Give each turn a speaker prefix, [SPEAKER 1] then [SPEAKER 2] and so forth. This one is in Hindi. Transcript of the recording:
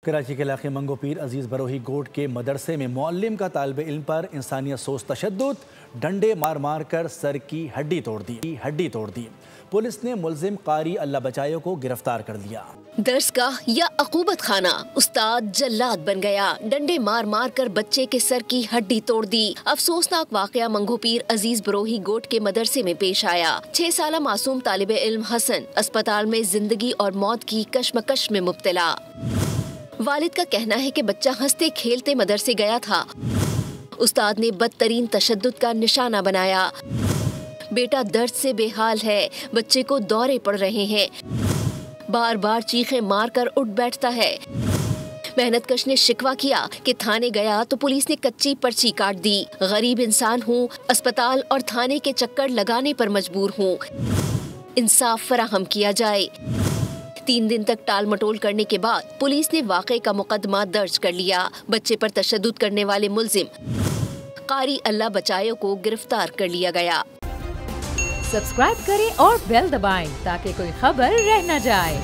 [SPEAKER 1] कराची के इलाके मंगोपीर अजीज़ बरोही गोट के मदरसे में मुअल्लिम का तालिब इल्म पर इंसानियत सोच तशद्दुद, डंडे मार मार कर सर की हड्डी तोड़ दी। पुलिस ने मुलजिम कारी अल्लाह बचायो को गिरफ्तार कर लिया।
[SPEAKER 2] दर्सगाह या अकूबत खाना, उस्ताद जल्लाद बन गया, डंडे मार मार कर बच्चे के सर की हड्डी तोड़ दी। अफसोसनाक वाकया मंगोपीर अजीज बरोही गोट के मदरसे में पेश आया। 6 साला मासूम तालिब इल्म हसन अस्पताल में जिंदगी और मौत की कश्मकश में मुब्तला। वालिद का कहना है कि बच्चा हंसते खेलते मदरसे गया था, उस्ताद ने बदतरीन तशद्दुद का निशाना बनाया। बेटा दर्द से बेहाल है, बच्चे को दौरे पड़ रहे हैं, बार बार चीखें मारकर उठ बैठता है। मेहनतकश ने शिकवा किया कि थाने गया तो पुलिस ने कच्ची पर्ची काट दी। गरीब इंसान हूँ, अस्पताल और थाने के चक्कर लगाने पर मजबूर हूँ, इंसाफ फराहम किया जाए। 3 दिन तक टाल मटोल करने के बाद पुलिस ने वाक़े का मुकदमा दर्ज कर लिया। बच्चे पर तशद्दुद करने वाले मुलजिम कारी अल्लाह बचायो को गिरफ्तार कर लिया गया।
[SPEAKER 3] सब्सक्राइब करें और बेल दबाएं ताकि कोई खबर रह न जाए।